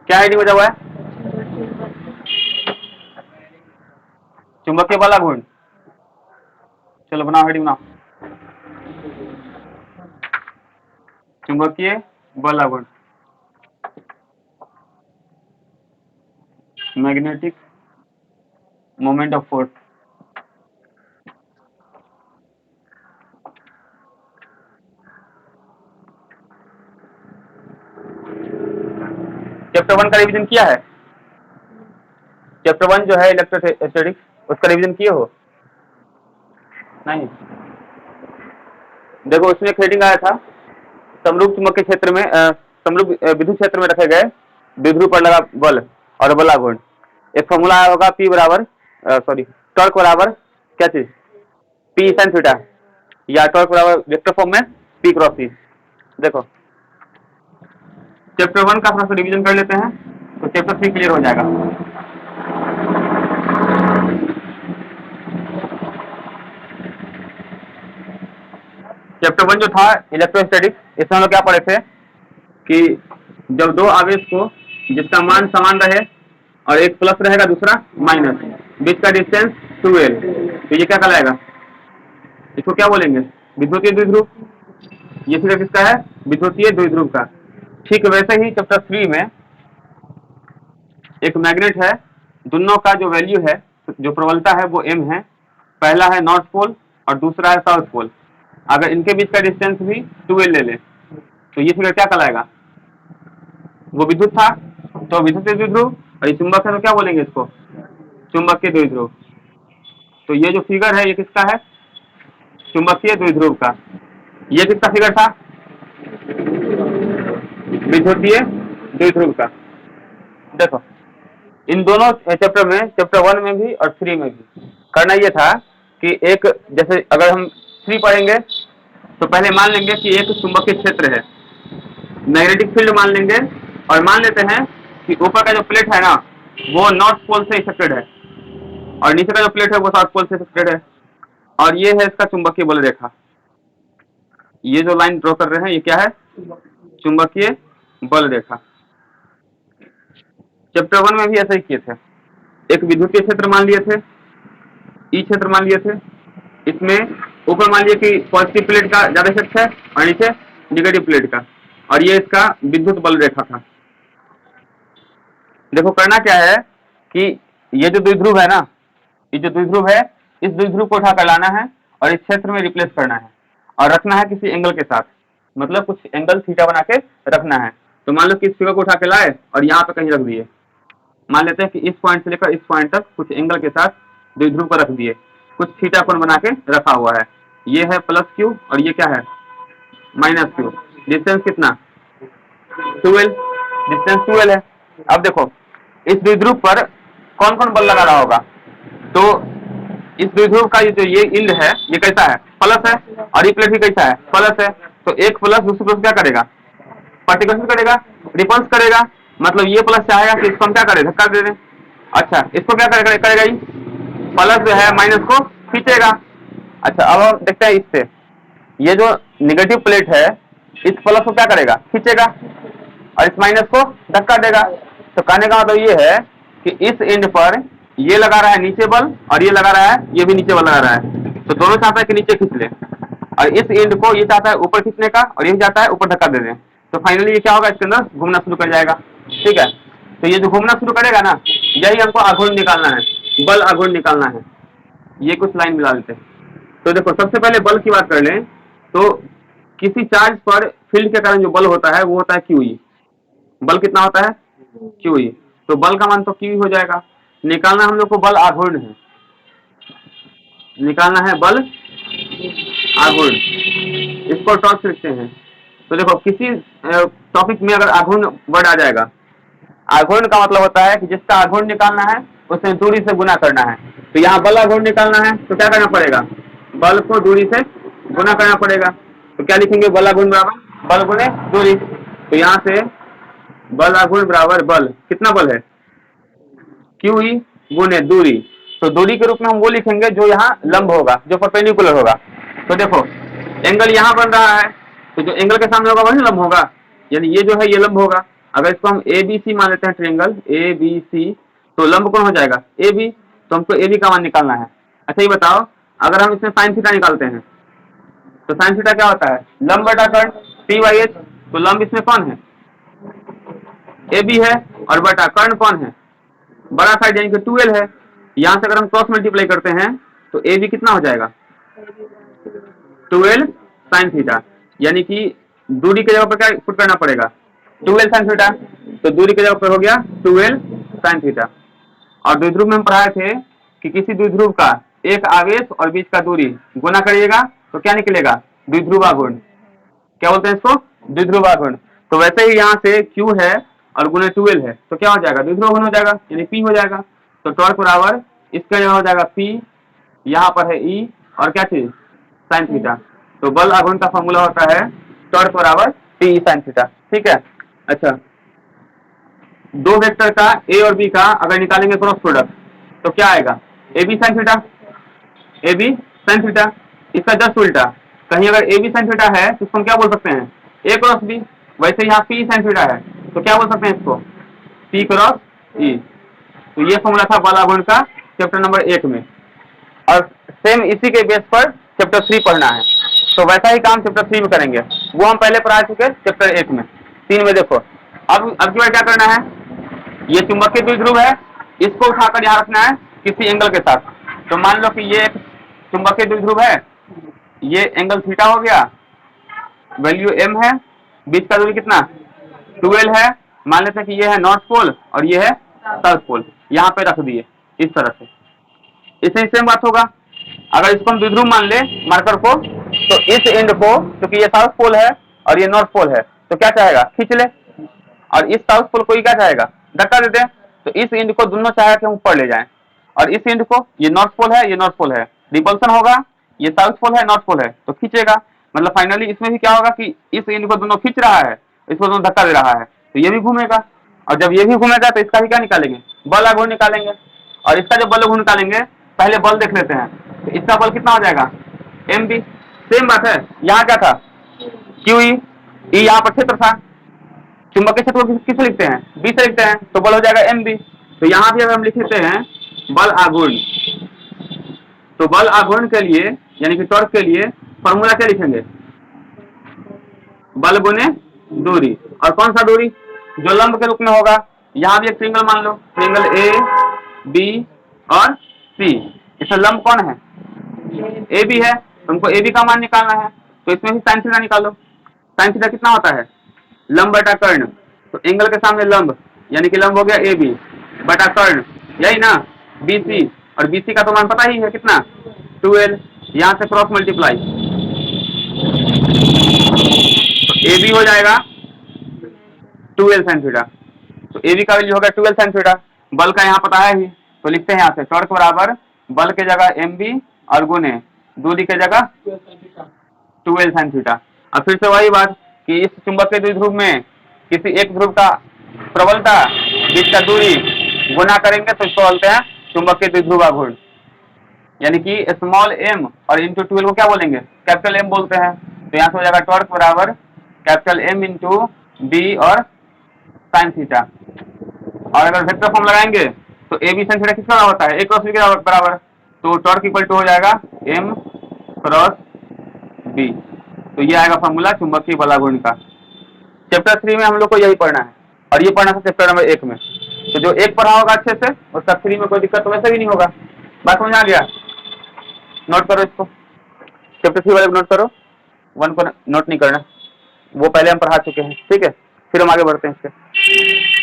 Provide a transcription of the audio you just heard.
क्या हेडिंग बचा हुआ है? चुंबकीय बल आघूर्ण। चलो बनाओ, हेडिंग बनाओ, चुंबकीय बल आघूर्ण, magnetic moment of force. Chapter 1 का रिवीजन किया है? चैप्टर 1 जो है इलेक्ट्रोस्टैटिक्स, उसका रिवीजन किए हो? नहीं। देखो उसमें एक हेडिंग आया था, समरूप चुंबकीय क्षेत्र में समरूप विद्युत क्षेत्र में रखे गए द्विध्रुव पर लगा बल और बल आघूर्ण। एक फॉर्मूला आया होगा, पी बराबर टॉर्क बराबर क्या चीज, पी साइन थीटा, या टॉर्क बराबर वेक्टर फॉर्म में पी क्रॉस सी। देखो चैप्टर 1 का थोड़ा सा रिवीजन कर लेते हैं तो चैप्टर 3 क्लियर हो जाएगा। चैप्टर 1 जो था इलेक्ट्रोस्टैटिक्स, इसमें हम लोग क्या पढ़े थे कि जब दो आवेश को जिसका मान समान रहे और एक प्लस रहेगा दूसरा माइनस, बीच का डिस्टेंस 2l, तो ये क्या कहलाएगा? इसको क्या बोलेंगे? विद्युतीय द्विध्रुव। ये फिगर किसका है? विद्युतीय द्विध्रुव का। ठीक वैसे ही चैप्टर 3 में एक मैग्नेट है, दोनों का जो वैल्यू है, जो प्रबलता है वो m है। पहला है नॉर्थ पोल और दूसरा है साउथ पोल। अगर इनके बीच का डिस्टेंस भी 2l ले ले तो ये फिगर क्या कहलाएगा? वो विद्युत था तो विद्युतीय द्विध्रुव, और ये चुंबक है तो क्या बोलेंगे इसको? चुंबकीय द्विध्रुव। तो ये जो फिगर है ये किसका है? चुंबकीय द्विध्रुव का। ये किसका फिगर था? विद्युतीय द्विध्रुव का। देखो इन दोनों चैप्टर में, चैप्टर 1 में भी और 3 में भी करना ये था कि एक, जैसे अगर हम 3 पढ़ेंगे तो पहले मान लेंगे कि एक चुंबकीय क्षेत्र है, मैग्नेटिक फील्ड मान लेंगे, और मान लेते हैं कि ऊपर का जो प्लेट है ना वो नॉर्थ पोल से इफेक्टेड है और नीचे का जो प्लेट है वो साउथ पोल से इफेक्टेड है, और ये है इसका चुंबकीय बल रेखा। ये जो लाइन ड्रॉ कर रहे हैं ये क्या है? चुंबकीय बल रेखा। चैप्टर 1 में भी ऐसा ही किए थे, एक विद्युतीय क्षेत्र मान लिए थे, ई क्षेत्र मान लिए थे। इसमें ऊपर मान लिए कि पॉजिटिव प्लेट का ज्यादा इफेक्ट है और नीचे निगेटिव प्लेट का, और ये इसका विद्युत बल रेखा था। देखो करना क्या है कि ये जो द्विध्रुव है ना, ये जो द्विध्रुव है, इस द्विध्रुव को उठाकर लाना है और इस क्षेत्र में रिप्लेस करना है और रखना है किसी एंगल के साथ, मतलब कुछ एंगल थीटा बना के रखना है। तो मान लो कि इस फिगर को उठा के लाए और यहाँ पे कहीं रख दिए। मान लेते हैं कि इस पॉइंट से लेकर इस पॉइंट तक कुछ एंगल के साथ द्विध्रुव को रख दिए, कुछ थीटा कोण बना के रखा हुआ है। ये है प्लस क्यू और ये क्या है? Minus Q. डिस्टेंस कितना? 2l, डिस्टेंस 2l है। अब देखो इस द्विध्रुव पर कौन कौन बल लगा रहा होगा? तो इस द्विध्रुव का ये जो ये इंड है ये कैसा है? प्लस है, और ये प्लेट भी कैसा है? प्लस है। तो एक प्लस दूसरे प्लस क्या करेगा? पार्टिकल करेगा, रिपल्स करेगा। मतलब ये प्लस चाहेगा कि इसको हम क्या करें? धक्का दे दें। अच्छा इसको क्या करेगा? ये प्लस जो है माइनस को खींचेगा। अच्छा अब हम देखते हैं इससे, ये जो निगेटिव प्लेट है इस प्लस को क्या करेगा? खींचेगा, और इस माइनस को धक्का देगा। तो कहने का मतलब ये है कि इस एंड पर ये लगा रहा है नीचे बल और ये लगा रहा है, ये भी नीचे बल लगा रहा है। तो दोनों चाहता है कि नीचे खींच ले, और इस एंड को ये चाहता है ऊपर खींचने का और ये चाहता है ऊपर धक्का दे दें। तो फाइनली ये क्या होगा? इसके अंदर घूमना शुरू कर जाएगा। ठीक है, तो ये जो घूमना शुरू करेगा ना, यही हमको आघूर्ण निकालना है, बल आघूर्ण निकालना है। ये कुछ लाइन मिला लेते हैं। तो देखो सबसे पहले बल की बात कर लें तो किसी चार्ज पर फील्ड के कारण जो बल होता है वो होता है QE। बल कितना होता है? QE। तो बल का मान तो QE हो जाएगा। निकालना हम लोग को बल आघूर्ण है, निकालना है बल आघूर्ण, इसको टॉर्क लिखते हैं। तो देखो किसी टॉपिक में अगर आघूर्ण वर्ड आ जाएगा, आघूर्ण का मतलब होता है कि जिसका आघूर्ण निकालना है उसे दूरी से गुना करना है। तो यहाँ बल आघूर्ण निकालना है तो क्या करना पड़ेगा? बल को दूरी से गुना करना पड़ेगा। तो क्या लिखेंगे? बल आघूर्ण बराबर बल गुने दूरी। तो यहाँ से बल आघूर्ण बराबर बल, कितना बल है? QE गुने दूरी। तो दूरी के रूप में हम वो लिखेंगे जो यहाँ लंब होगा, जो परपेंडिकुलर होगा। तो देखो एंगल यहाँ बन रहा है, तो जो एंगल के सामने होगा वही लंब होगा, यानी ये जो है ये लंब होगा। अगर इसको हम ए बी सी मान लेते हैं, ट्रायंगल ए बी सी, तो लंब कौन हो जाएगा, ए बी। तो हमको ए बी का मान निकालना है। अच्छा ये बताओ, अगर हम इसमें साइन थीटा निकालते हैं तो साइन थीटा क्या होता है, लंब बटा कर्ण पी बाई एच। तो लंब इसमें कौन है, ए बी है, और बटा कर्ण कौन है, बड़ा साइड यानी कि 2l है। यहां से अगर हम क्रॉस मल्टीप्लाई करते हैं तो ए बी कितना हो जाएगा, 2l साइन थीटा, यानी कि दूरी की जगह पर क्या पुट करना पड़ेगा, 2l साइन थीटा। तो दूरी की जगह पर हो गया 2l साइन थीटा। और द्विध्रुव में हम पढ़ाए थे कि किसी द्विध्रुव का एक आवेश और बीच का दूरी गुना करिएगा तो क्या निकलेगा, द्विध्रुवाघूर्ण। क्या बोलते हैं इसको, द्विध्रुवाघूर्ण। तो वैसे ही यहाँ से Q है और गुने 2l है, तो क्या हो जाएगा, द्विध्रुवाघूर्ण हो जाएगा, यानी P हो जाएगा। तो टॉर्क बराबर इसका जगह हो जाएगा P, यहाँ पर है E और क्या चीज, साइन थीटा। तो बल आघूर्ण का फॉर्मूला होता है टॉर्क बराबर P साइन थीटा। ठीक है। अच्छा, दो वेक्टर का ए और बी का अगर निकालेंगे क्रॉस प्रोडक्ट तो क्या आएगा, A B sine theta, A B sine theta. इसका जस्ट उल्टा, कहीं अगर ए बी साइन थीटा है तो इसको हम क्या बोल सकते हैं, ए क्रॉस बी। वैसे यहाँ पी साइन थीटा है तो क्या बोल सकते हैं इसको, पी क्रॉस ई। तो ये फॉर्मूला था बल आघूर्ण का चैप्टर नंबर 1 में, और सेम इसी के बेस पर चैप्टर 3 पढ़ना है। तो वैसा ही काम चैप्टर 3 में करेंगे, वो हम पहले पढ़ा चुके चैप्टर 1 में। 3 में देखो, अब की बार क्या करना है, ये चुंबकीय द्विध्रुव है, इसको उठाकर यहाँ रखना है किसी एंगल के साथ। तो मान लो कि ये एक चुंबकीय द्विध्रुव है, ये एंगल थीटा हो गया, वैल्यू m है, बीच का दूरी कितना 2l है। मान लेते हैं कि ये है नॉर्थ पोल और ये है साउथ पोल, यहाँ पे रख दिए इस तरह से। इससे सेम बात होगा, अगर इसको हम द्विध्रुव मान ले मार्कर को, तो इस एंड को, क्योंकि ये साउथ पोल है और ये नॉर्थ पोल है, तो क्या चाहेगा, खींच ले, और इस साउथ पोल को ही क्या चाहेगा, धक्का देते हैं। तो इस एंड को दोनों चाहे कि हम ऊपर ले जाएं, और इस एंड को, ये नॉर्थ पोल है, ये नॉर्थ पोल है, रिपल्सन होगा, ये साउथ पोल है, नॉर्थ पोल है, तो खींचेगा। मतलब फाइनली इसमें भी क्या होगा कि इस एंड को दोनों खींच रहा है, इसको दोनों धक्का दे रहा है, तो ये भी घूमेगा। और जब ये भी घूमेगा तो इसका भी क्या निकालेंगे, बल आघूर्ण निकालेंगे। और इसका जब बल आघूर्ण निकालेंगे, पहले बल देख लेते हैं। तो इसका बल कितना हो जाएगा, एम बी। सेम बात है, यहाँ क्या था, क्यू ई, यहाँ पर क्षेत्र था, चुंबकीय क्षेत्र को किस लिखते हैं, बी से लिखते हैं, तो बल हो जाएगा एम बी। तो यहाँ भी अगर हम लिखते हैं बल आघूर्ण, तो बल आघूर्ण के लिए यानी कि टॉर्क के लिए फॉर्मूला क्या लिखेंगे, बल गुने दूरी। और कौन सा दूरी, जो लंब के रूप में होगा। यहाँ भी एक ट्रायंगल मान लो, ट्रायंगल ए बी और सी, इसमें लंब कौन है, ए बी है, तुमको ए बी का मान निकालना है। तो इसमें भी साइन थीटा निकालो। साइन थीटा कितना होता है, लंब बटा कर्ण। तो एंगल के सामने लंब, यानी कि लंब हो गया ए बी बटा कर्ण, यही ना बी सी। और बी सी का तो मान पता ही है कितना, 2l। यहाँ से क्रॉस मल्टीप्लाई, तो ए बी हो जाएगा 2l साइन थीटा। तो ए बी का वैल्यू होगा 2l साइन थीटा। बल का यहाँ पता है ही, तो लिखते हैं यहाँ से टॉर्क बराबर बल के जगह एम बी और गुने दूरी के जगह 2l साइन थीटा। अब फिर से वही बात कि इस चुंबकीय द्विध्रुव में किसी एक ध्रुव का प्रबलता बीच का दूरी गुना करेंगे तो इसको बोलते हैं चुंबकीय द्विध्रुवाघूर्ण। यानी कि स्मॉल m और इंटू 2l को क्या बोलेंगे, कैपिटल M बोलते हैं। तो यहाँ से हो जाएगा टॉर्क बराबर कैपिटल M इंटू बी और साइन थीटा। और अगर वेक्टर फॉर्म लगाएंगे तो ए बी साइन थीटा किसका होता है, ए क्रॉस बी के बराबर। तो टॉर्क इक्वल टू हो जाएगा m क्रॉस बी। तो ये आएगा फॉर्मूला चुंबकीय बलाघूर्ण का। चैप्टर 3 में हम लोग को यही पढ़ना है, और ये पढ़ना था चैप्टर नंबर 1 में। तो जो 1 पढ़ा होगा अच्छे से, उसका 3 में कोई दिक्कत तो वैसे भी नहीं होगा। बात समझ आ गया, नोट करो इसको, चैप्टर 3 वाले को नोट करो, 1 को नोट नहीं करना, वो पहले हम पढ़ा चुके हैं। ठीक है, फिर हम आगे बढ़ते हैं इसके।